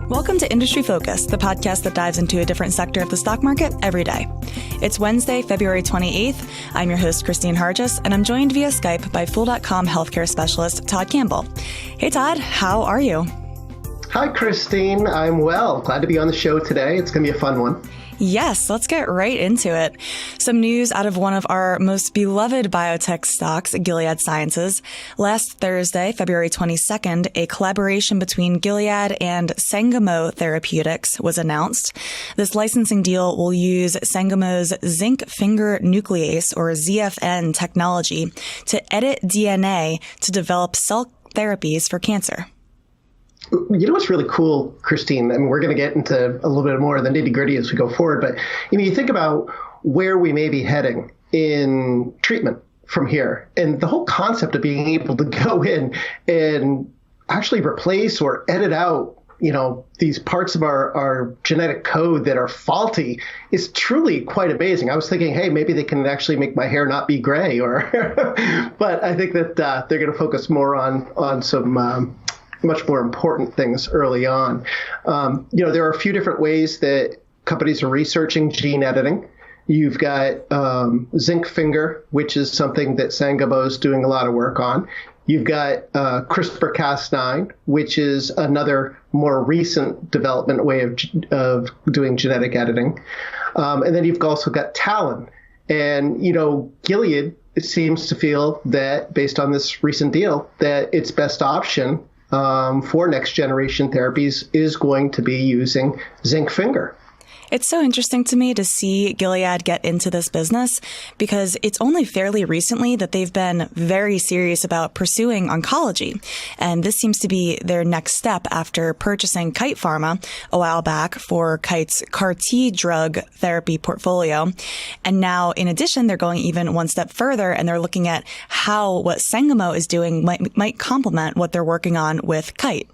Welcome to Industry Focus, the podcast that dives into a different sector of the stock market every day. It's Wednesday, February 28th. I'm your host, Christine Hargis, and I'm joined via Skype by Fool.com healthcare specialist Todd Campbell. Hey, Todd, how are you? Hi, Christine. I'm well. Glad to be on the show today. It's going to be a fun one. Yes, let's get right into it. Some news out of one of our most beloved biotech stocks, Gilead Sciences. Last Thursday, February 22nd, a collaboration between Gilead and Sangamo Therapeutics was announced. This licensing deal will use Sangamo's zinc finger nuclease, or ZFN technology, to edit DNA to develop cell therapies for cancer. You know what's really cool, Christine? I mean, we're going to get into a little bit more of the nitty-gritty as we go forward, but you think about where we may be heading in treatment from here, and the whole concept of being able to go in and actually replace or edit out, these parts of our genetic code that are faulty is truly quite amazing. I was thinking, hey, maybe they can actually make my hair not be gray, but I think that they're going to focus more on some much more important things early on. There are a few different ways that companies are researching gene editing. You've got zinc finger, which is something that Sangamo is doing a lot of work on. You've got CRISPR-Cas9, which is another more recent development way of doing genetic editing. And then you've also got TALEN. And, Gilead, it seems to feel that, based on this recent deal, that its best option for next generation therapies is going to be using zinc finger. It's so interesting to me to see Gilead get into this business because it's only fairly recently that they've been very serious about pursuing oncology. And this seems to be their next step after purchasing Kite Pharma a while back for Kite's CAR-T drug therapy portfolio. And now, in addition, they're going even one step further and they're looking at how what Sangamo is doing might complement what they're working on with Kite.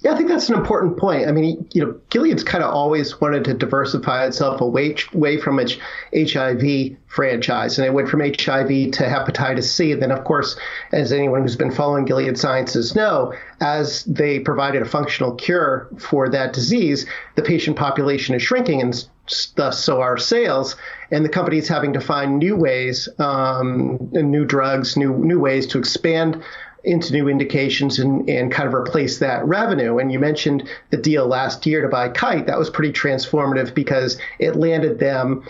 Yeah, I think that's an important point. I mean, Gilead's kind of always wanted to diversify itself away from its HIV franchise. And it went from HIV to hepatitis C. And then, of course, as anyone who's been following Gilead Sciences know, as they provided a functional cure for that disease, the patient population is shrinking, and thus so are sales. And the company is having to find new ways, and new drugs, new ways to expand into new indications and kind of replace that revenue. And you mentioned the deal last year to buy Kite. That was pretty transformative because it landed them,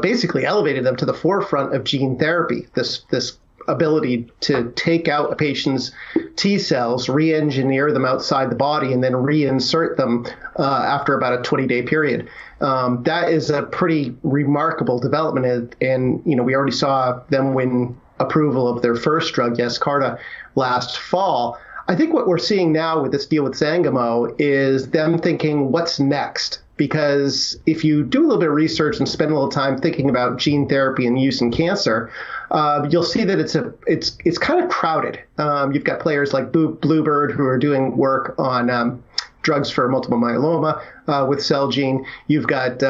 basically elevated them to the forefront of gene therapy, this ability to take out a patient's T cells, re-engineer them outside the body, and then reinsert them after about a 20-day period. That is a pretty remarkable development. And we already saw them win approval of their first drug, Yescarta, last fall. I think what we're seeing now with this deal with Sangamo is them thinking, what's next? Because if you do a little bit of research and spend a little time thinking about gene therapy and use in cancer, you'll see that it's kind of crowded. You've got players like Bluebird who are doing work on drugs for multiple myeloma with Celgene. You've got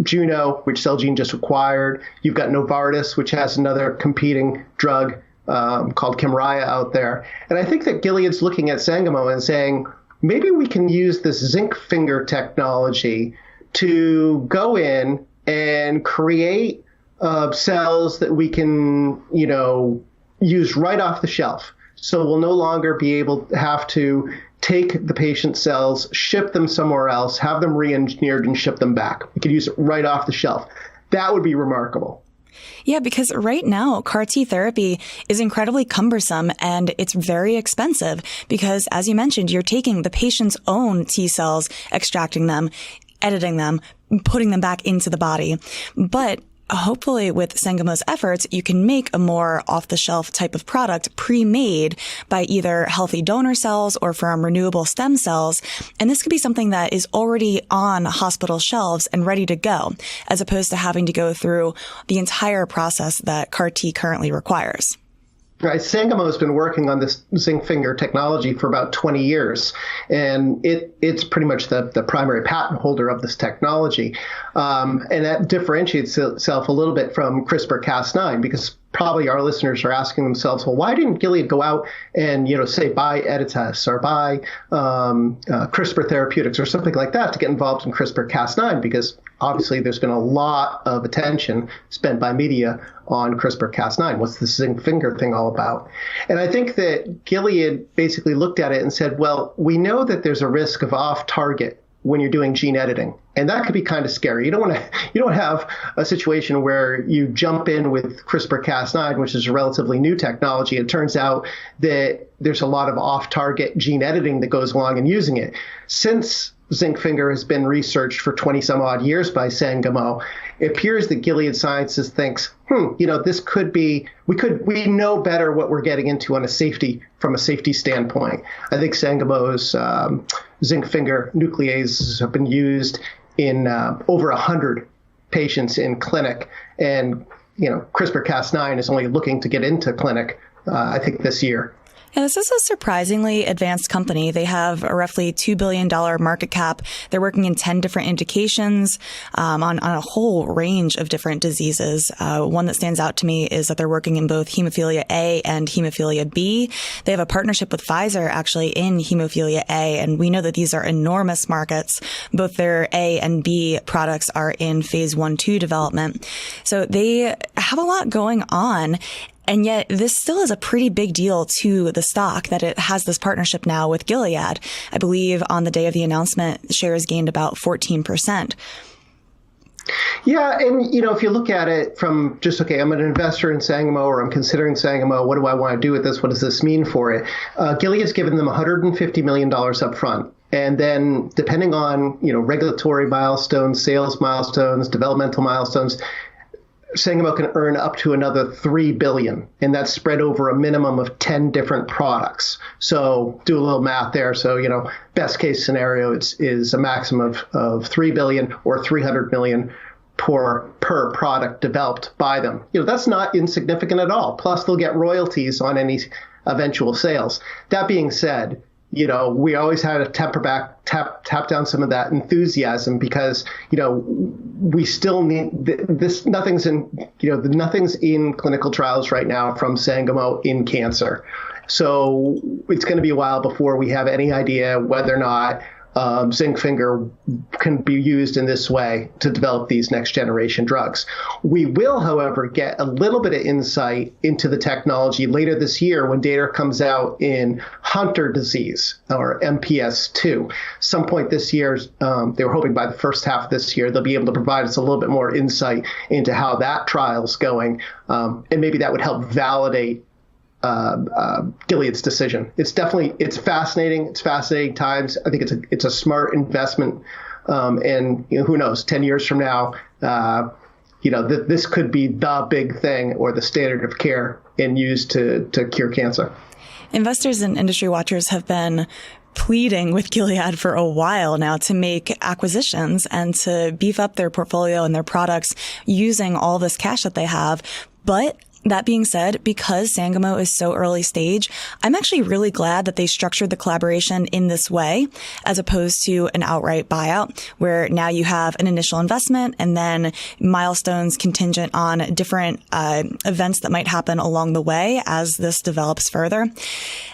Juno, which Celgene just acquired. You've got Novartis, which has another competing drug called Kymriah out there. And I think that Gilead's looking at Sangamo and saying, maybe we can use this zinc finger technology to go in and create cells that we can, use right off the shelf. So we'll no longer be able to have to take the patient's cells, ship them somewhere else, have them re-engineered and ship them back. We could use it right off the shelf. That would be remarkable. Yeah, because right now, CAR-T therapy is incredibly cumbersome and it's very expensive because, as you mentioned, you're taking the patient's own T cells, extracting them, editing them, putting them back into the body. But hopefully with Sangamo's efforts, you can make a more off-the-shelf type of product pre-made by either healthy donor cells or from renewable stem cells. And this could be something that is already on hospital shelves and ready to go, as opposed to having to go through the entire process that CAR-T currently requires. Right. Sangamo has been working on this zinc finger technology for about 20 years, and it's pretty much the primary patent holder of this technology. And that differentiates itself a little bit from CRISPR-Cas9 because probably our listeners are asking themselves, well, why didn't Gilead go out and, say, buy Editas or buy CRISPR Therapeutics or something like that to get involved in CRISPR-Cas9? Because obviously there's been a lot of attention spent by media on CRISPR-Cas9. What's the zinc finger thing all about? And I think that Gilead basically looked at it and said, well, we know that there's a risk of off-target when you're doing gene editing. And that could be kind of scary. You don't have a situation where you jump in with CRISPR-Cas9, which is a relatively new technology. It turns out that there's a lot of off-target gene editing that goes along in using it. Since zinc finger has been researched for 20 some odd years by Sangamo, it appears that Gilead Sciences thinks, this could be, we know better what we're getting into from a safety standpoint. I think Sangamo's zinc finger nucleases have been used in over 100 patients in clinic. And, CRISPR-Cas9 is only looking to get into clinic, I think, this year. Yeah, this is a surprisingly advanced company. They have a roughly $2 billion market cap. They're working in 10 different indications on a whole range of different diseases. One that stands out to me is that they're working in both hemophilia A and hemophilia B. They have a partnership with Pfizer actually in hemophilia A, and we know that these are enormous markets. Both their A and B products are in phase 1-2 development. So they have a lot going on. And yet this still is a pretty big deal to the stock that it has this partnership now with Gilead. I believe on the day of the announcement, shares gained about 14%. Yeah. And, if you look at it from just, okay, I'm an investor in Sangamo or I'm considering Sangamo. What do I want to do with this? What does this mean for it? Gilead's given them $150 million up front. And then depending on, regulatory milestones, sales milestones, developmental milestones, Sangamo can earn up to another $3 billion, and that's spread over a minimum of 10 different products. So do a little math there. So, best case scenario is a maximum of $3 billion or $300 million per product developed by them. That's not insignificant at all. Plus, they'll get royalties on any eventual sales. That being said, we always had to tap down some of that enthusiasm because, we still need this. Nothing's in clinical trials right now from Sangamo in cancer. So it's going to be a while before we have any idea whether or not zinc finger can be used in this way to develop these next generation drugs. We will, however, get a little bit of insight into the technology later this year when data comes out in Hunter disease or MPS II. Some point this year, they were hoping by the first half of this year, they'll be able to provide us a little bit more insight into how that trial's going. And maybe that would help validate Gilead's decision. It's fascinating. It's fascinating times. I think it's a smart investment. And who knows, 10 years from now, this could be the big thing or the standard of care and used to cure cancer. Investors and industry watchers have been pleading with Gilead for a while now to make acquisitions and to beef up their portfolio and their products using all this cash that they have. But that being said, because Sangamo is so early stage, I'm actually really glad that they structured the collaboration in this way, as opposed to an outright buyout, where now you have an initial investment and then milestones contingent on different events that might happen along the way as this develops further.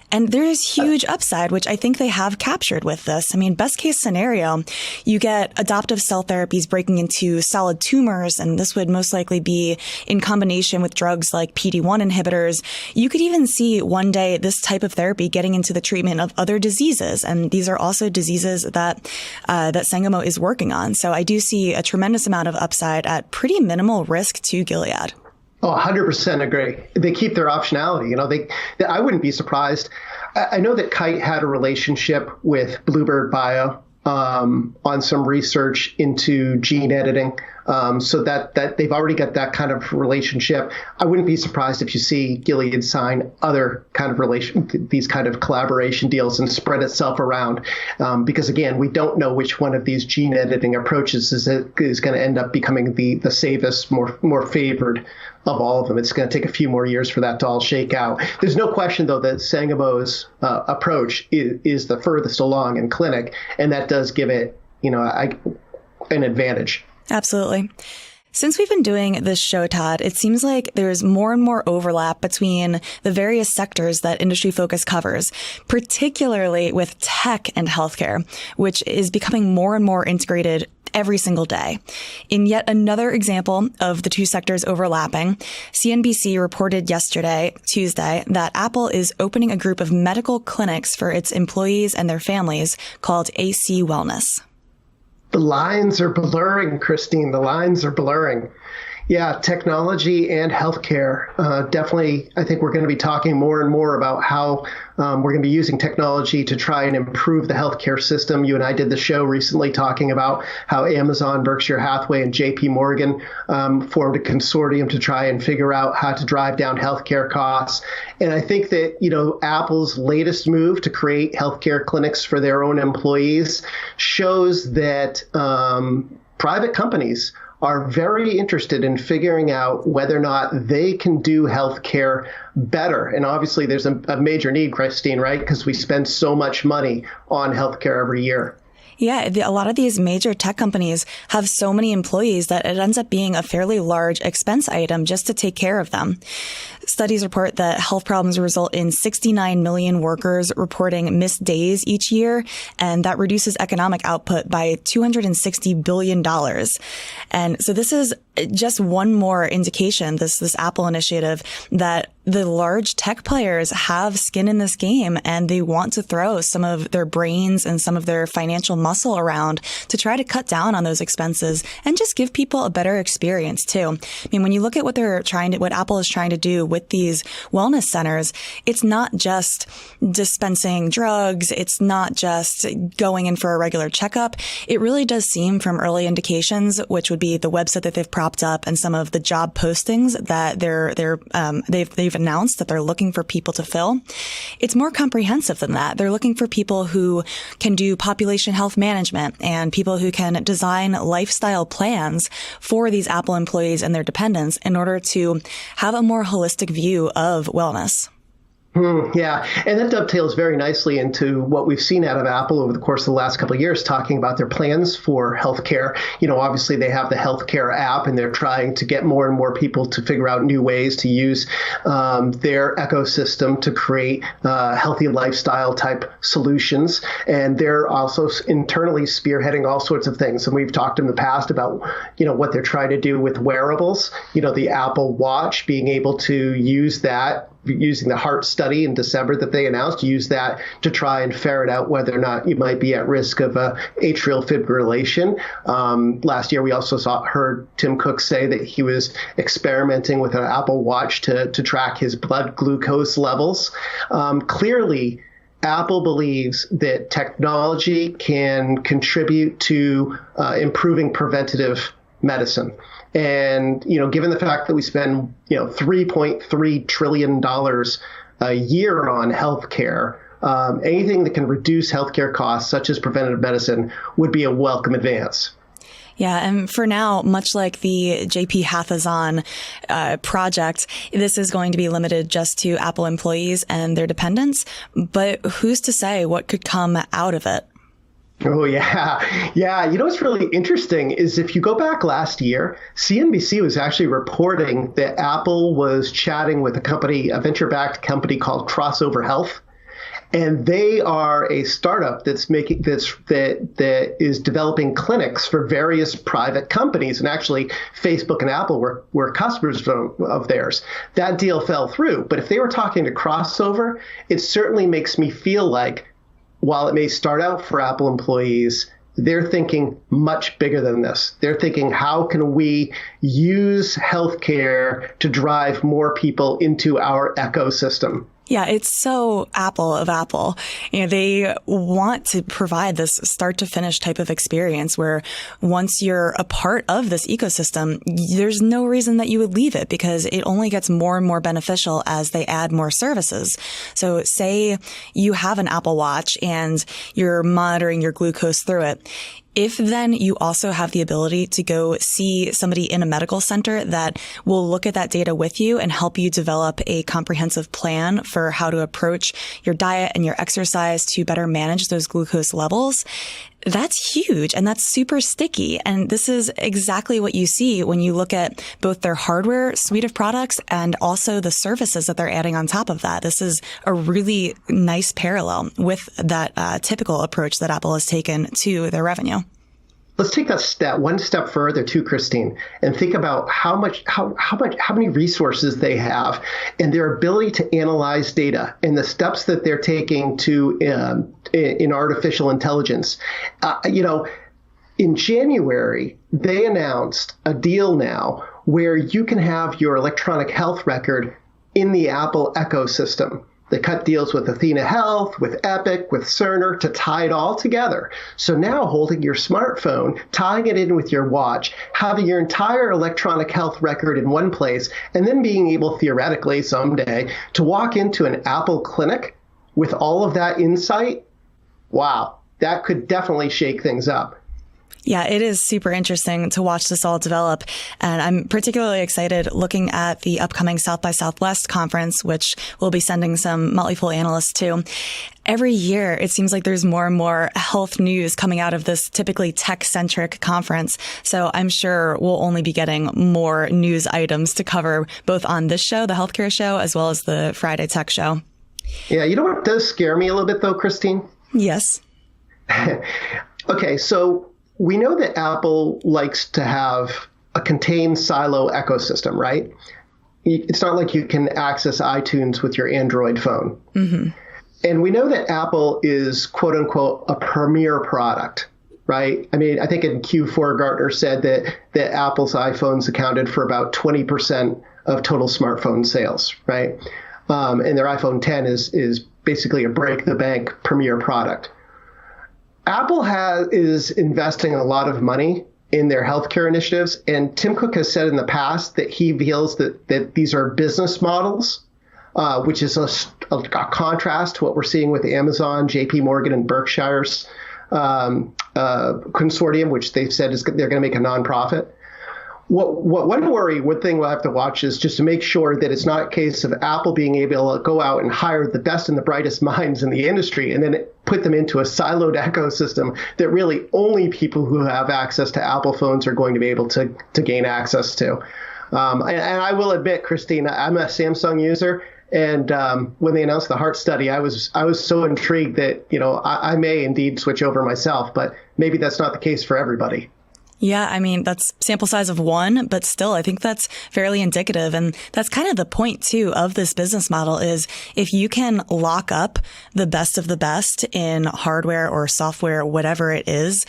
And there is huge upside, which I think they have captured with this. I mean, best case scenario, you get adoptive cell therapies breaking into solid tumors, and this would most likely be in combination with drugs like PD-1 inhibitors. You could even see one day this type of therapy getting into the treatment of other diseases. And these are also diseases that Sangamo is working on. So I do see a tremendous amount of upside at pretty minimal risk to Gilead. Oh, 100% agree. They keep their optionality. I wouldn't be surprised. I know that Kite had a relationship with Bluebird Bio on some research into gene editing. So that they've already got that kind of relationship. I wouldn't be surprised if you see Gilead sign other kind of these kind of collaboration deals and spread itself around. Because again, we don't know which one of these gene editing approaches is going to end up becoming the safest, more favored of all of them. It's going to take a few more years for that to all shake out. There's no question, though, that Sangamo's approach is the furthest along in clinic, and that does give it, an advantage. Absolutely. Since we've been doing this show, Todd, it seems like there's more and more overlap between the various sectors that Industry Focus covers, particularly with tech and healthcare, which is becoming more and more integrated every single day. In yet another example of the two sectors overlapping, CNBC reported yesterday, Tuesday, that Apple is opening a group of medical clinics for its employees and their families called AC Wellness. The lines are blurring, Christine. The lines are blurring. Yeah, technology and healthcare. Definitely, I think we're going to be talking more and more about how we're going to be using technology to try and improve the healthcare system. You and I did the show recently talking about how Amazon, Berkshire Hathaway, and JP Morgan formed a consortium to try and figure out how to drive down healthcare costs. And I think that, Apple's latest move to create healthcare clinics for their own employees shows that private companies are very interested in figuring out whether or not they can do healthcare better. And obviously there's a major need, Christine, right? Because we spend so much money on healthcare every year. Yeah, a lot of these major tech companies have so many employees that it ends up being a fairly large expense item just to take care of them. Studies report that health problems result in 69 million workers reporting missed days each year, and that reduces economic output by $260 billion. And so this is just one more indication, this Apple initiative, that the large tech players have skin in this game and they want to throw some of their brains and some of their financial muscle around to try to cut down on those expenses and just give people a better experience too. I mean, when you look at what Apple is trying to do with these wellness centers, it's not just dispensing drugs. It's not just going in for a regular checkup. It really does seem from early indications, which would be the website that they've propped up and some of the job postings that they've announced that they're looking for people to fill. It's more comprehensive than that. They're looking for people who can do population health management and people who can design lifestyle plans for these Apple employees and their dependents in order to have a more holistic view of wellness. Yeah, and that dovetails very nicely into what we've seen out of Apple over the course of the last couple of years, talking about their plans for healthcare. Obviously they have the healthcare app, and they're trying to get more and more people to figure out new ways to use their ecosystem to create healthy lifestyle type solutions. And they're also internally spearheading all sorts of things. And we've talked in the past about, what they're trying to do with wearables, the Apple Watch, being able to use that, using the heart study in December that they announced, use that to try and ferret out whether or not you might be at risk of atrial fibrillation. Last year, we also heard Tim Cook say that he was experimenting with an Apple Watch to track his blood glucose levels. Clearly, Apple believes that technology can contribute to improving preventative medicine. And, given the fact that we spend, $3.3 trillion a year on healthcare, anything that can reduce healthcare costs, such as preventative medicine, would be a welcome advance. Yeah, and for now, much like the JP Hathazan project, this is going to be limited just to Apple employees and their dependents. But who's to say what could come out of it? Oh, yeah. Yeah. What's really interesting is if you go back last year, CNBC was actually reporting that Apple was chatting with a venture-backed company called Crossover Health. And they are a startup that is developing clinics for various private companies. And actually, Facebook and Apple were customers of theirs. That deal fell through. But if they were talking to Crossover, it certainly makes me feel like, while it may start out for Apple employees, they're thinking much bigger than this. They're thinking, how can we use healthcare to drive more people into our ecosystem? Yeah, it's so Apple of Apple. They want to provide this start to finish type of experience where once you're a part of this ecosystem, there's no reason that you would leave it because it only gets more and more beneficial as they add more services. So say you have an Apple Watch and you're monitoring your glucose through it. If then you also have the ability to go see somebody in a medical center that will look at that data with you and help you develop a comprehensive plan for how to approach your diet and your exercise to better manage those glucose levels, That's huge. And that's super sticky. And this is exactly what you see when you look at both their hardware suite of products and also the services that they're adding on top of that. This is a really nice parallel with that typical approach that Apple has taken to their revenue. Let's take that one step further too, Christine, and think about how many resources they have and their ability to analyze data and the steps that they're taking to in artificial intelligence. In January, they announced a deal now where you can have your electronic health record in the Apple ecosystem. They cut deals with Athena Health, with Epic, with Cerner to tie it all together. So now holding your smartphone, tying it in with your watch, having your entire electronic health record in one place, and then being able theoretically someday to walk into an Apple clinic with all of that insight, wow, that could definitely shake things up. Yeah, it is super interesting to watch this all develop. And I'm particularly excited looking at the upcoming South by Southwest conference, which we'll be sending some Motley Fool analysts to. Every year, it seems like there's more and more health news coming out of this typically tech-centric conference. So I'm sure we'll only be getting more news items to cover both on this show, the healthcare show, as well as the Friday Tech Show. Yeah, you know what does scare me a little bit though, Christine? Yes. Okay, so we know that Apple likes to have a contained silo ecosystem, right? It's not like you can access iTunes with your Android phone. Mm-hmm. And we know that Apple is, quote unquote, a premier product, right? I mean, I think in Q4, Gartner said that Apple's iPhones accounted for about 20% of total smartphone sales, right? And their iPhone 10 is basically a break the bank premier product. Apple is investing a lot of money in their healthcare initiatives. And Tim Cook has said in the past that he feels that these are business models, which is a contrast to what we're seeing with Amazon, JP Morgan, and Berkshire's consortium, which they've said they're going to make a nonprofit. One thing we'll have to watch is just to make sure that it's not a case of Apple being able to go out and hire the best and the brightest minds in the industry and then put them into a siloed ecosystem that really only people who have access to Apple phones are going to be able to gain access to. And I will admit, Christine, I'm a Samsung user. And when they announced the heart study, I was so intrigued that, I may indeed switch over myself, but maybe that's not the case for everybody. Yeah, I mean, that's sample size of one, but still, I think that's fairly indicative. And that's kind of the point, too, of this business model is if you can lock up the best of the best in hardware or software, whatever it is,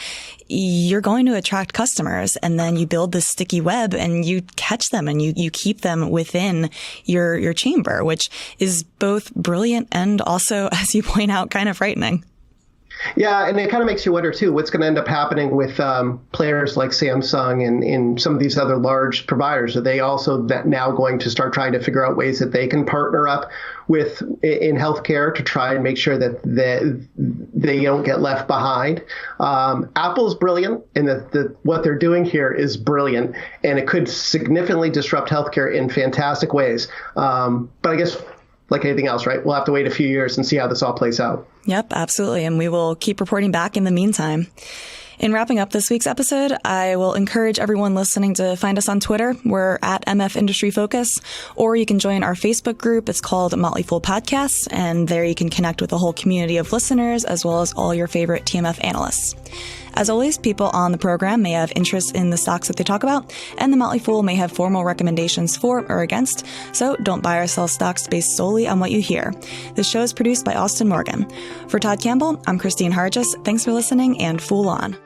you're going to attract customers. And then you build this sticky web and you catch them and you keep them within your chamber, which is both brilliant and also, as you point out, kind of frightening. Yeah, and it kind of makes you wonder, too, what's going to end up happening with players like Samsung and some of these other large providers. Are they also now going to start trying to figure out ways that they can partner up with in healthcare to try and make sure that they don't get left behind? Apple's brilliant, and what they're doing here is brilliant, and it could significantly disrupt healthcare in fantastic ways. But I guess, like anything else, right? We'll have to wait a few years and see how this all plays out. Yep, absolutely. And we will keep reporting back in the meantime. In wrapping up this week's episode, I will encourage everyone listening to find us on Twitter. We're at MF Industry Focus, or you can join our Facebook group. It's called Motley Fool Podcasts, and there you can connect with a whole community of listeners as well as all your favorite TMF analysts. As always, people on the program may have interest in the stocks that they talk about, and the Motley Fool may have formal recommendations for or against, so don't buy or sell stocks based solely on what you hear. This show is produced by Austin Morgan. For Todd Campbell, I'm Christine Hargis. Thanks for listening, and Fool on.